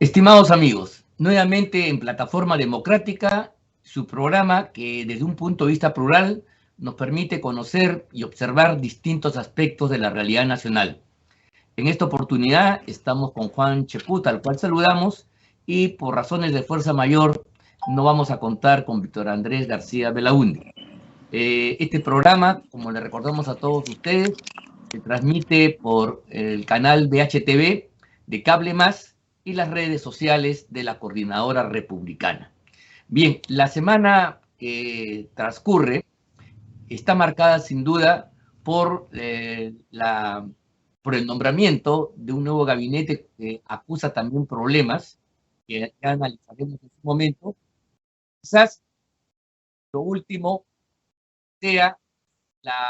Estimados amigos, nuevamente en Plataforma Democrática, su programa que desde un punto de vista plural nos permite conocer y observar distintos aspectos de la realidad nacional. En esta oportunidad estamos con Juan Cheput, al cual saludamos, y por razones de fuerza mayor no vamos a contar con Víctor Andrés García Belaúnde. Este programa, como le recordamos a todos ustedes, se transmite por el canal de HTV de Cable Más y las redes sociales de la Coordinadora Republicana. Bien, la semana que transcurre está marcada sin duda por, por el nombramiento de un nuevo gabinete que acusa también problemas que ya analizaremos en su momento. Quizás lo último sea la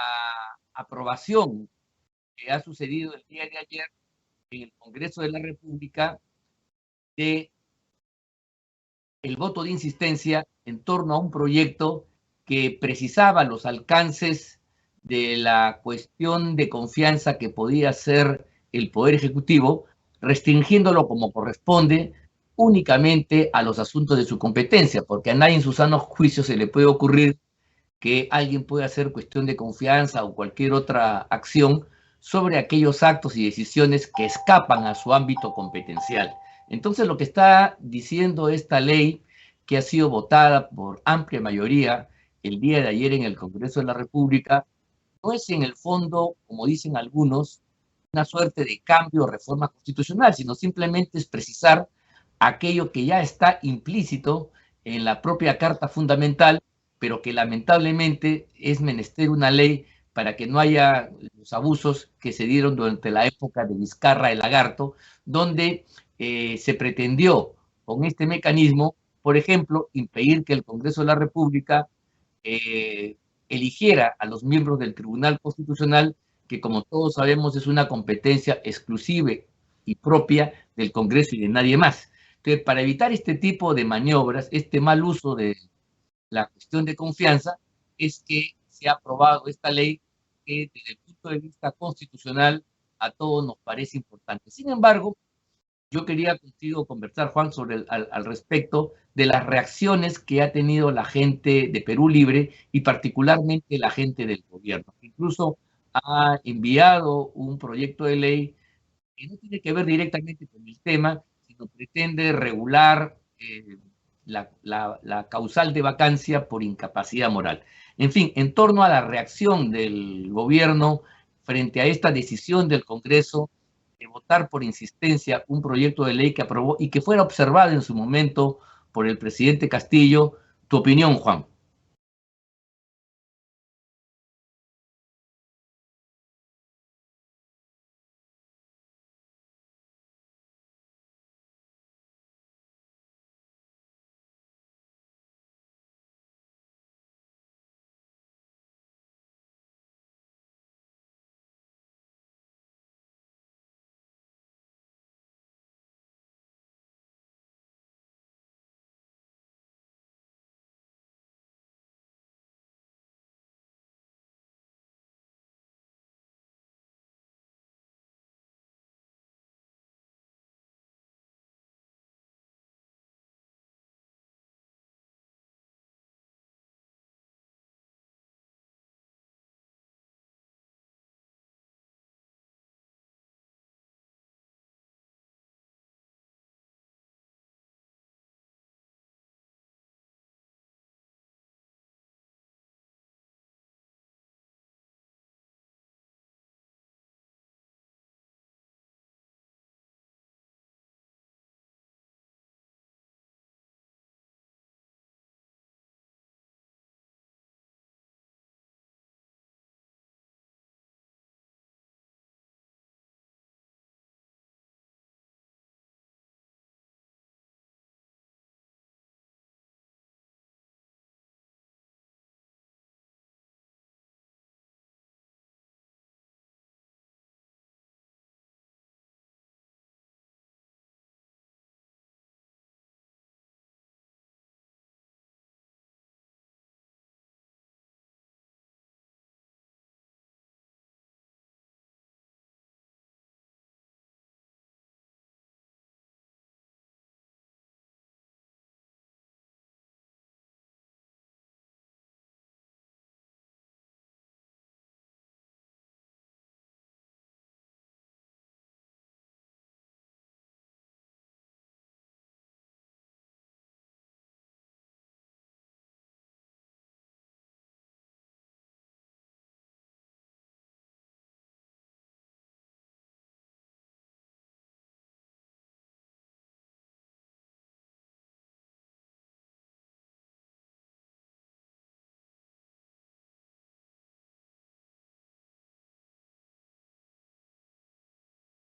aprobación que ha sucedido el día de ayer en el Congreso de la República de el voto de insistencia en torno a un proyecto que precisaba los alcances de la cuestión de confianza que podía ser el Poder Ejecutivo, restringiéndolo como corresponde únicamente a los asuntos de su competencia, porque a nadie en su sano juicio se le puede ocurrir que alguien pueda hacer cuestión de confianza o cualquier otra acción sobre aquellos actos y decisiones que escapan a su ámbito competencial. Entonces, lo que está diciendo esta ley, que ha sido votada por amplia mayoría el día de ayer en el Congreso de la República, no es en el fondo, como dicen algunos, una suerte de cambio o reforma constitucional, sino simplemente es precisar aquello que ya está implícito en la propia Carta Fundamental, pero que lamentablemente es menester una ley para que no haya los abusos que se dieron durante la época de Vizcarra el Lagarto, donde se pretendió con este mecanismo, por ejemplo, impedir que el Congreso de la República eh, eligiera a los miembros del Tribunal Constitucional, que como todos sabemos es una competencia exclusiva y propia del Congreso y de nadie más. Entonces, para evitar este tipo de maniobras, este mal uso de la cuestión de confianza, es que se ha aprobado esta ley que desde el punto de vista constitucional a todos nos parece importante. Sin embargo, yo quería contigo conversar, Juan, sobre al respecto de las reacciones que ha tenido la gente de Perú Libre y particularmente la gente del gobierno. Incluso ha enviado un proyecto de ley que no tiene que ver directamente con el tema, sino pretende regular la causal de vacancia por incapacidad moral. En fin, en torno a la reacción del gobierno frente a esta decisión del Congreso de votar por insistencia un proyecto de ley que aprobó y que fuera observado en su momento por el presidente Castillo. Tu opinión, Juan.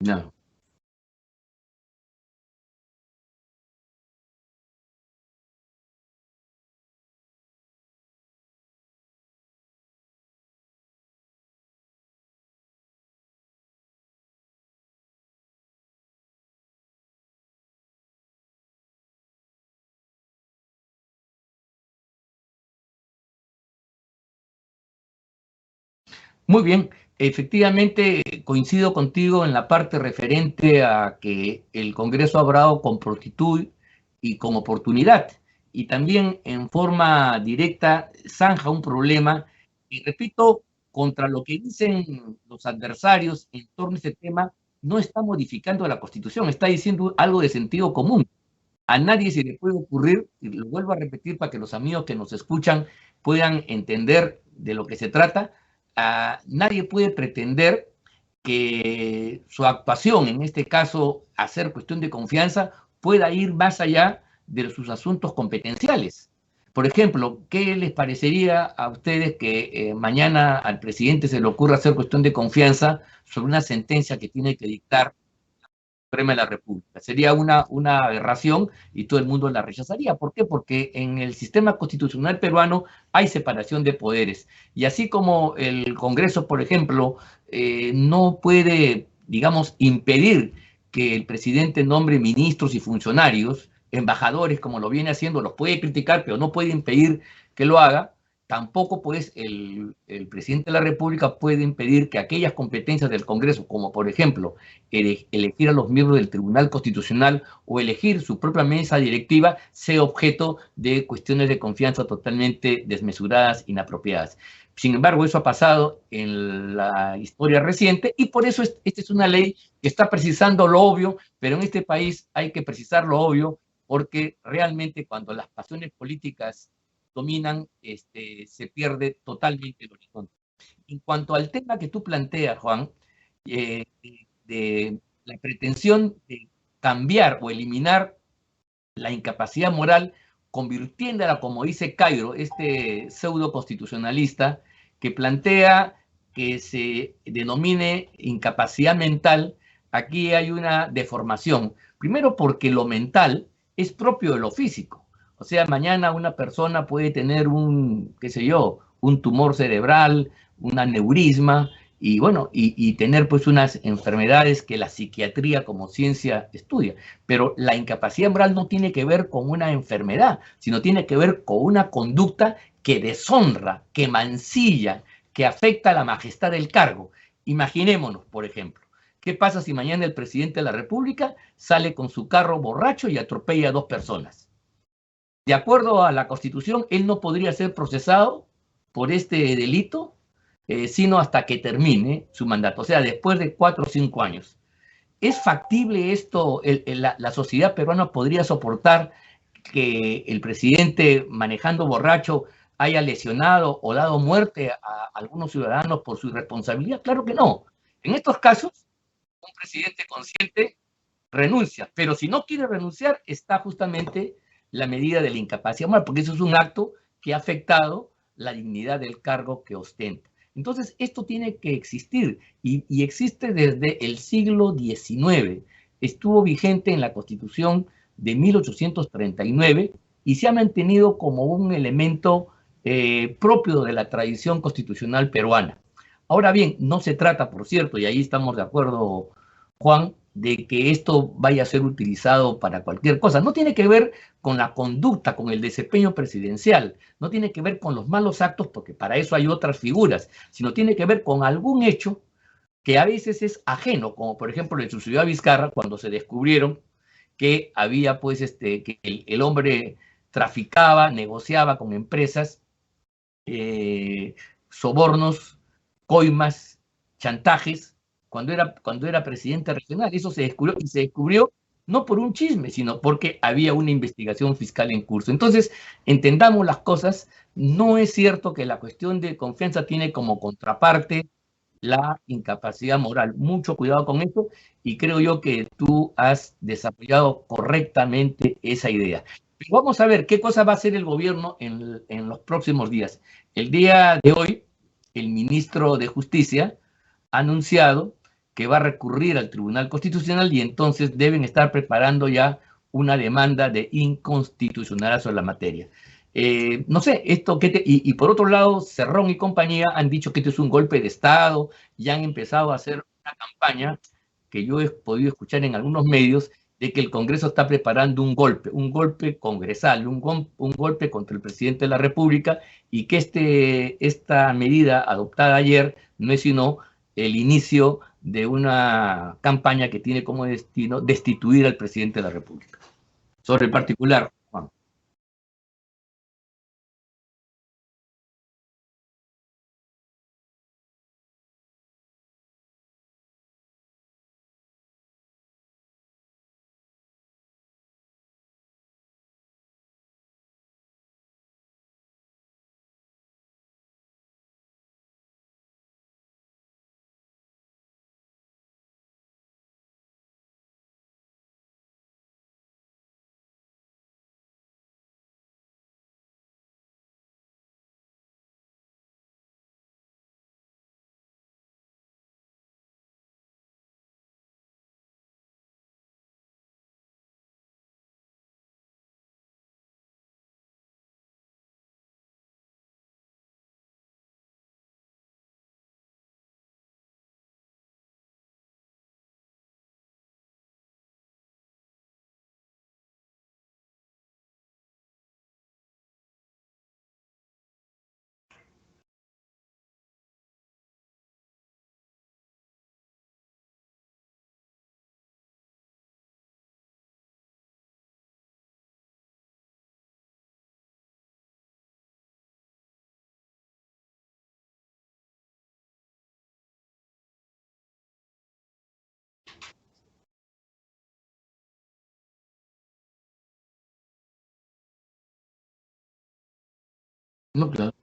No. Muy bien, efectivamente coincido contigo en la parte referente a que el Congreso ha obrado con prontitud y con oportunidad, y también en forma directa zanja un problema, y repito, contra lo que dicen los adversarios en torno a este tema, no está modificando la Constitución, está diciendo algo de sentido común. A nadie se le puede ocurrir, y lo vuelvo a repetir para que los amigos que nos escuchan puedan entender de lo que se trata, nadie puede pretender que su actuación, en este caso, hacer cuestión de confianza, pueda ir más allá de sus asuntos competenciales. Por ejemplo, ¿qué les parecería a ustedes que mañana al presidente se le ocurra hacer cuestión de confianza sobre una sentencia que tiene que dictar Suprema de la República? Sería una aberración y todo el mundo la rechazaría. ¿Por qué? Porque en el sistema constitucional peruano hay separación de poderes. Y así como el Congreso, por ejemplo, no puede, digamos, impedir que el presidente nombre ministros y funcionarios, embajadores, como lo viene haciendo, los puede criticar, pero no puede impedir que lo haga. Tampoco, pues, el presidente de la República puede impedir que aquellas competencias del Congreso, como por ejemplo elegir a los miembros del Tribunal Constitucional o elegir su propia mesa directiva, sea objeto de cuestiones de confianza totalmente desmesuradas, inapropiadas. Sin embargo, eso ha pasado en la historia reciente y por eso esta es una ley que está precisando lo obvio, pero en este país hay que precisar lo obvio porque realmente cuando las pasiones políticas dominan, se pierde totalmente el horizonte. En cuanto al tema que tú planteas, Juan, de la pretensión de cambiar o eliminar la incapacidad moral, convirtiéndola, como dice Cairo, este pseudo constitucionalista, que plantea que se denomine incapacidad mental, aquí hay una deformación. Primero porque lo mental es propio de lo físico. O sea, mañana una persona puede tener un, qué sé yo, un tumor cerebral, un aneurisma, y bueno, y tener pues unas enfermedades que la psiquiatría como ciencia estudia. Pero la incapacidad moral no tiene que ver con una enfermedad, sino tiene que ver con una conducta que deshonra, que mancilla, que afecta a la majestad del cargo. Imaginémonos, por ejemplo, ¿qué pasa si mañana el presidente de la República sale con su carro borracho y atropella a dos personas? De acuerdo a la Constitución, él no podría ser procesado por este delito, sino hasta que termine su mandato, o sea, después de 4 o 5 años. ¿Es factible esto? La sociedad peruana podría soportar que el presidente manejando borracho haya lesionado o dado muerte a algunos ciudadanos por su irresponsabilidad? Claro que no. En estos casos, un presidente consciente renuncia, pero si no quiere renunciar, está justamente la medida de la incapacidad moral, porque eso es un acto que ha afectado la dignidad del cargo que ostenta. Entonces, esto tiene que existir y existe desde el siglo XIX. Estuvo vigente en la Constitución de 1839 y se ha mantenido como un elemento propio de la tradición constitucional peruana. Ahora bien, no se trata, por cierto, y ahí estamos de acuerdo, Juan, de que esto vaya a ser utilizado para cualquier cosa. No tiene que ver con la conducta, con el desempeño presidencial, no tiene que ver con los malos actos, porque para eso hay otras figuras, sino tiene que ver con algún hecho que a veces es ajeno, como por ejemplo en su ciudad Vizcarra, cuando se descubrieron que había, pues, que el hombre traficaba, negociaba con empresas, sobornos, coimas, chantajes, cuando era presidente regional. Eso se descubrió y se descubrió no por un chisme, sino porque había una investigación fiscal en curso. Entonces, entendamos las cosas. No es cierto que la cuestión de confianza tiene como contraparte la incapacidad moral. Mucho cuidado con eso y creo yo que tú has desarrollado correctamente esa idea. Pero vamos a ver qué cosa va a hacer el gobierno en los próximos días. El día de hoy, el ministro de Justicia ha anunciado que va a recurrir al Tribunal Constitucional y entonces deben estar preparando ya una demanda de inconstitucionalidad sobre la materia. No sé, y por otro lado, Cerrón y compañía han dicho que esto es un golpe de Estado y han empezado a hacer una campaña que yo he podido escuchar en algunos medios de que el Congreso está preparando un golpe congresal, un golpe contra el presidente de la República y que esta medida adoptada ayer no es sino el inicio de una campaña que tiene como destino destituir al presidente de la República. Sobre el particular, Juan. No, claro.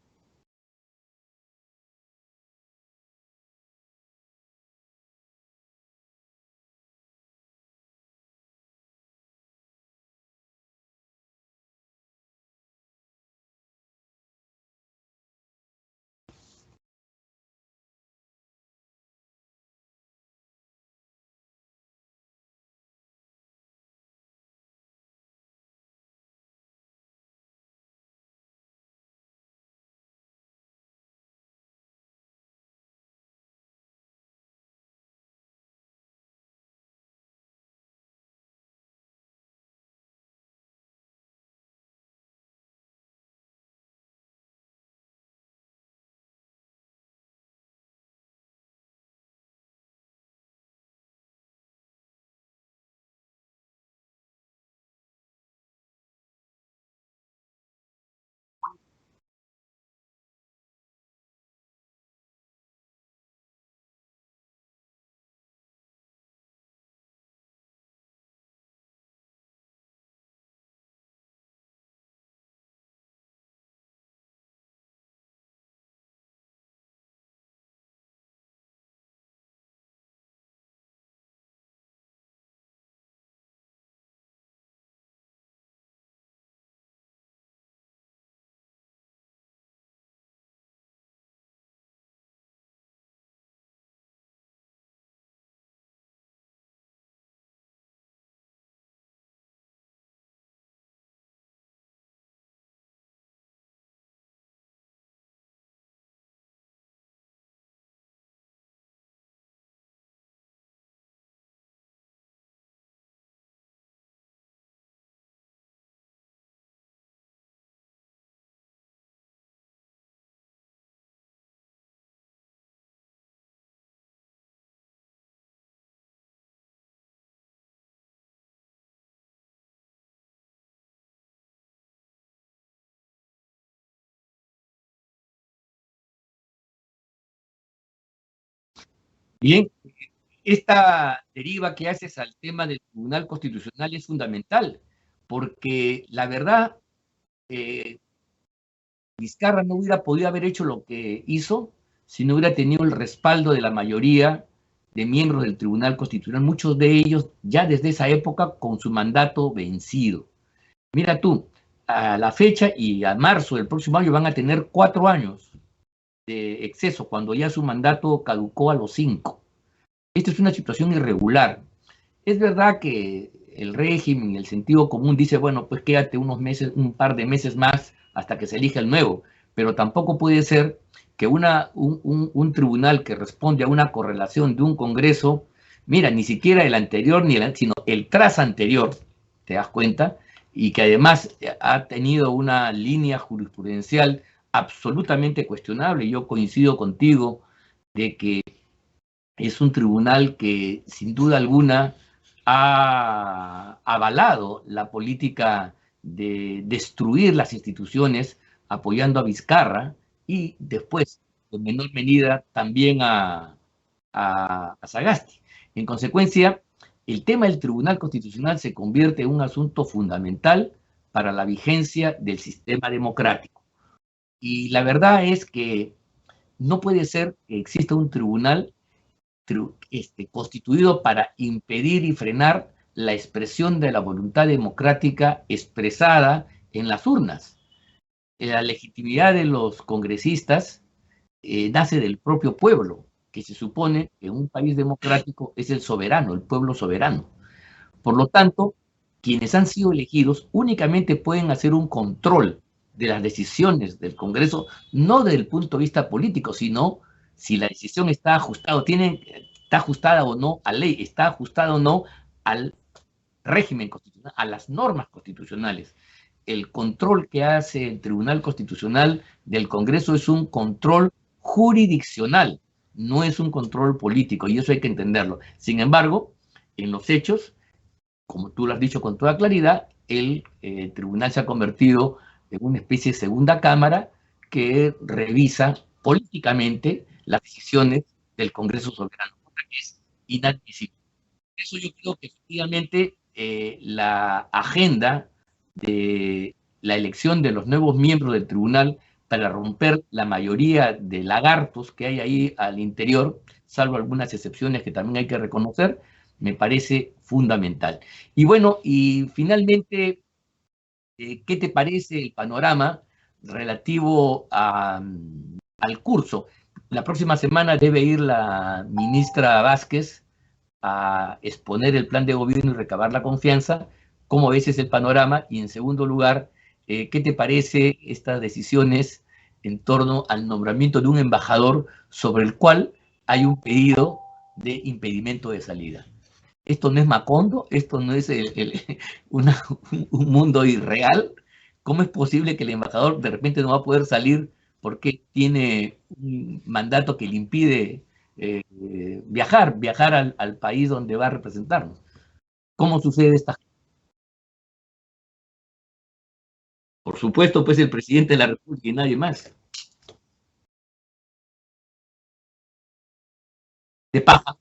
Bien, esta deriva que haces al tema del Tribunal Constitucional es fundamental, porque la verdad, eh, Vizcarra no hubiera podido haber hecho lo que hizo si no hubiera tenido el respaldo de la mayoría de miembros del Tribunal Constitucional, muchos de ellos ya desde esa época con su mandato vencido. Mira tú, a la fecha y a marzo del próximo año van a tener 4 años de exceso, cuando ya su mandato caducó a los 5. Esta es una situación irregular. Es verdad que el régimen, el sentido común dice, bueno, pues quédate unos meses, un par de meses más hasta que se elija el nuevo, pero tampoco puede ser que un tribunal que responde a una correlación de un Congreso, mira, ni siquiera el anterior, sino el tras anterior, te das cuenta, y que además ha tenido una línea jurisprudencial absolutamente cuestionable. Yo coincido contigo de que es un tribunal que sin duda alguna ha avalado la política de destruir las instituciones apoyando a Vizcarra y después, en menor medida, también a Sagasti. En consecuencia, el tema del Tribunal Constitucional se convierte en un asunto fundamental para la vigencia del sistema democrático. Y la verdad es que no puede ser que exista un tribunal constituido para impedir y frenar la expresión de la voluntad democrática expresada en las urnas. La legitimidad de los congresistas nace del propio pueblo, que se supone que en un país democrático es el soberano, el pueblo soberano. Por lo tanto, quienes han sido elegidos únicamente pueden hacer un control de las decisiones del Congreso, no desde el punto de vista político, sino si la decisión está ajustada, está ajustada o no a ley, está ajustada o no al régimen constitucional, a las normas constitucionales. El control que hace el Tribunal Constitucional del Congreso es un control jurisdiccional, no es un control político, y eso hay que entenderlo. Sin embargo, en los hechos, como tú lo has dicho con toda claridad, el tribunal se ha convertido en una especie de segunda cámara que revisa políticamente las decisiones del Congreso Soberano, que es inadmisible. Eso yo creo que efectivamente la agenda de la elección de los nuevos miembros del tribunal para romper la mayoría de lagartos que hay ahí al interior, salvo algunas excepciones que también hay que reconocer, me parece fundamental. Y bueno, y finalmente, ¿qué te parece el panorama relativo al curso? La próxima semana debe ir la ministra Vázquez a exponer el plan de gobierno y recabar la confianza. ¿Cómo ves ese panorama? Y en segundo lugar, ¿qué te parece estas decisiones en torno al nombramiento de un embajador sobre el cual hay un pedido de impedimento de salida? Esto no es Macondo, esto no es una, un mundo irreal. ¿Cómo es posible que el embajador de repente no va a poder salir porque tiene un mandato que le impide viajar al país donde va a representarnos? ¿Cómo sucede esta? Por supuesto, pues el presidente de la República y nadie más. De paja.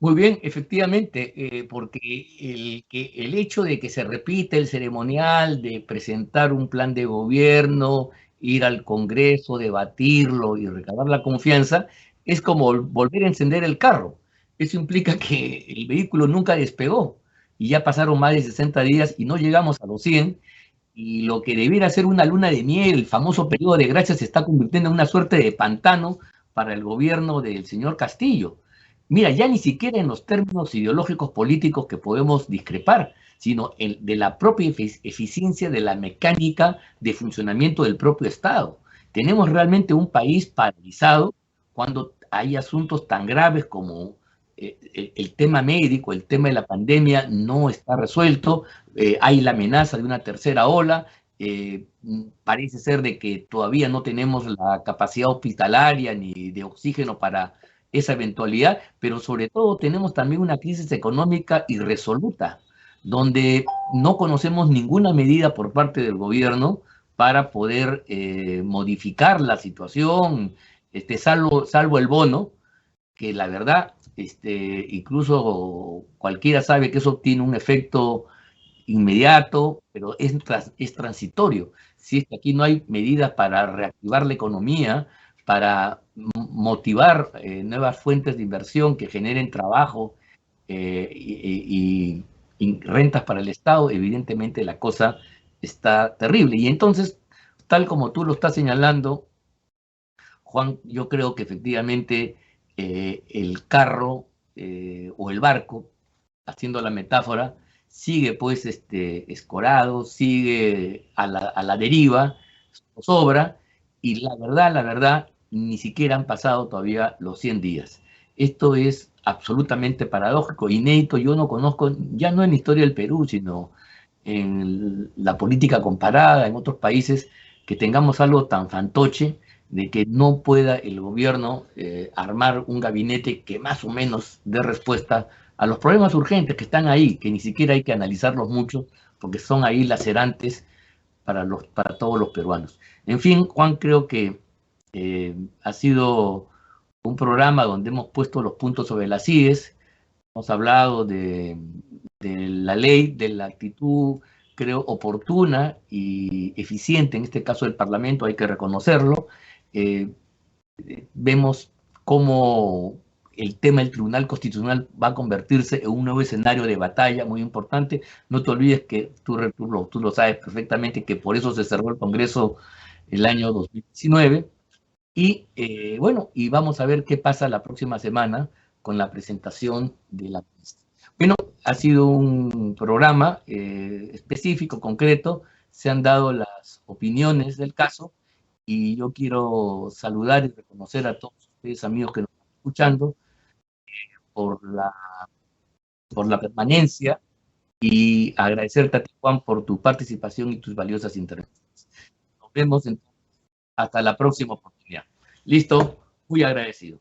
Muy bien, efectivamente, porque el hecho de que se repite el ceremonial de presentar un plan de gobierno, ir al Congreso, debatirlo y recabar la confianza, es como volver a encender el carro. Eso implica que el vehículo nunca despegó y ya pasaron más de 60 días y no llegamos a los 100, y lo que debiera ser una luna de miel, el famoso periodo de gracia, se está convirtiendo en una suerte de pantano para el gobierno del señor Castillo. Mira, ya ni siquiera en los términos ideológicos políticos que podemos discrepar, sino de la propia eficiencia de la mecánica de funcionamiento del propio Estado. Tenemos realmente un país paralizado cuando hay asuntos tan graves como el tema médico, el tema de la pandemia no está resuelto, hay la amenaza de una tercera ola, parece ser de que todavía no tenemos la capacidad hospitalaria ni de oxígeno para esa eventualidad, pero sobre todo tenemos también una crisis económica irresoluta, donde no conocemos ninguna medida por parte del gobierno para poder modificar la situación, salvo el bono, que la verdad, incluso cualquiera sabe que eso tiene un efecto inmediato, pero es transitorio. Si es que aquí no hay medidas para reactivar la economía, para motivar nuevas fuentes de inversión que generen trabajo y rentas para el Estado, evidentemente la cosa está terrible. Y entonces, tal como tú lo estás señalando, Juan, yo creo que efectivamente el carro o el barco, haciendo la metáfora, sigue pues escorado, sigue a la deriva, sobra, y la verdad, ni siquiera han pasado todavía los 100 días. Esto es absolutamente paradójico, inédito. Yo no conozco, ya no en la historia del Perú, sino en la política comparada en otros países, que tengamos algo tan fantoche de que no pueda el gobierno armar un gabinete que más o menos dé respuesta a los problemas urgentes que están ahí, que ni siquiera hay que analizarlos mucho, porque son ahí lacerantes para todos los peruanos. En fin, Juan, creo que ha sido un programa donde hemos puesto los puntos sobre las IES, hemos hablado de la ley, de la actitud, creo, oportuna y eficiente, en este caso del Parlamento, hay que reconocerlo. Eh, Vemos cómo el tema del Tribunal Constitucional va a convertirse en un nuevo escenario de batalla muy importante. No te olvides que tú lo sabes perfectamente, que por eso se cerró el Congreso el año 2019. Y bueno, y vamos a ver qué pasa la próxima semana con la presentación de la ministra. Bueno, ha sido un programa específico, concreto, se han dado las opiniones del caso y yo quiero saludar y reconocer a todos ustedes, amigos que nos están escuchando, por por la permanencia y agradecerte a ti, Juan, por tu participación y tus valiosas intervenciones. Nos vemos entonces hasta la próxima oportunidad. Listo, muy agradecido.